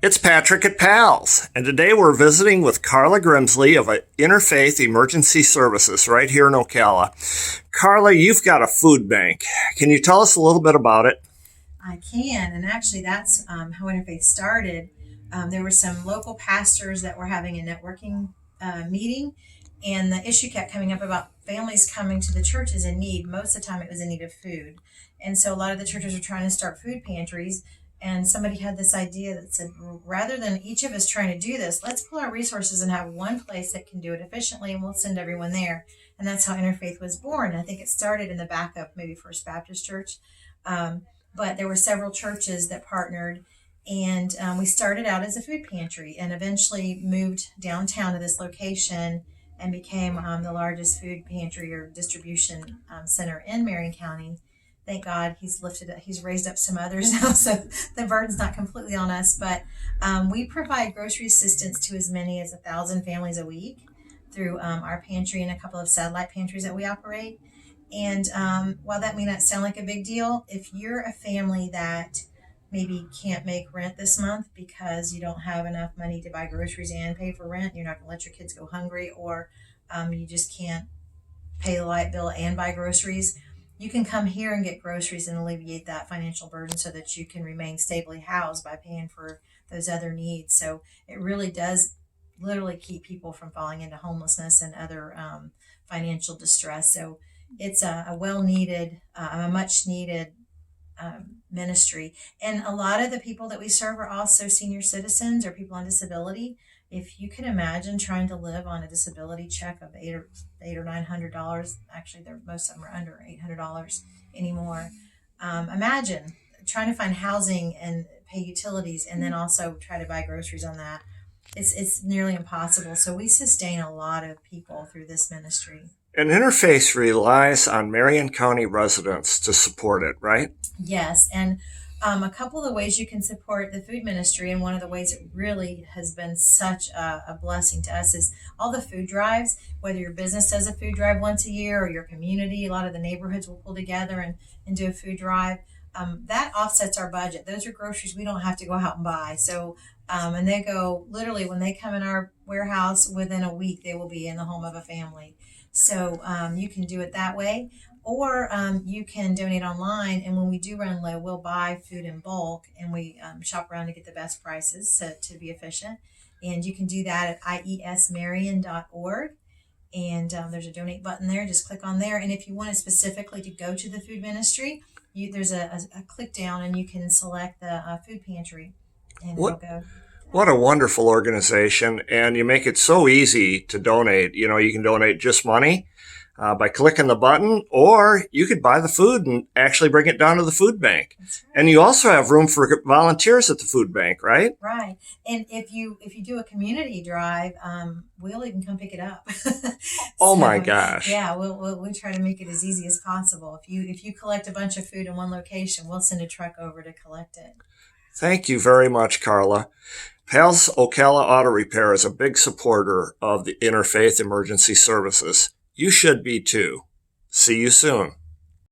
It's Patrick at Pals, and today we're visiting with Carla Grimsley of Interfaith Emergency Services right here in Ocala. Carla, you've got a food bank. Can you tell us a little bit about it? I can, and actually that's how Interfaith started. There were some local pastors that were having a networking meeting, and the issue kept coming up about families coming to the churches in need. Most of the time it was in need of food. And so a lot of the churches are trying to start food pantries, and somebody had this idea that said, rather than each of us trying to do this, let's pull our resources and have one place that can do it efficiently, and we'll send everyone there. And that's how Interfaith was born. I think it started in the back of maybe First Baptist Church. But there were several churches that partnered, and we started out as a food pantry and eventually moved downtown to this location and became the largest food pantry or distribution center in Marion County. Thank God he's raised up some others now, so the burden's not completely on us. But we provide grocery assistance to as many as 1,000 families a week through our pantry and a couple of satellite pantries that we operate. And while that may not sound like a big deal, if you're a family that maybe can't make rent this month because you don't have enough money to buy groceries and pay for rent, you're not going to let your kids go hungry, or you just can't pay the light bill and buy groceries, you can come here and get groceries and alleviate that financial burden so that you can remain stably housed by paying for those other needs. So it really does literally keep people from falling into homelessness and other financial distress. So it's a well-needed, a much-needed ministry. And a lot of the people that we serve are also senior citizens or people on disability. If you can imagine trying to live on a disability check of $800 or $900, actually, most of them are under $800 anymore. Imagine trying to find housing and pay utilities, and then also try to buy groceries on that. It's nearly impossible. So we sustain a lot of people through this ministry. And Interfaith relies on Marion County residents to support it, right? Yes, and a couple of ways you can support the food ministry, and one of the ways it really has been such a blessing to us is all the food drives. Whether your business does a food drive once a year, or your community, a lot of the neighborhoods will pull together and do a food drive. That offsets our budget. Those are groceries we don't have to go out and buy. So, and they go literally when they come in our warehouse, within a week they will be in the home of a family. So you can do it that way, or you can donate online. And when we do run low, we'll buy food in bulk, and we shop around to get the best prices to be efficient. And you can do that at iesmarion.org. And there's a donate button there. Just click on there. And if you want it specifically to go to the food ministry, there's a click down, and you can select the food pantry, and it'll go. What a wonderful organization, and you make it so easy to donate. You know, you can donate just money by clicking the button, or you could buy the food and actually bring it down to the food bank. That's right. And you also have room for volunteers at the food bank, right? Right. And if you do a community drive, we'll even come pick it up. Oh So, my gosh. yeah, we'll try to make it as easy as possible. If you collect a bunch of food in one location, we'll send a truck over to collect it. Thank you very much, Carla. Pals Ocala Auto Repair is a big supporter of the Interfaith Emergency Services. You should be too. See you soon.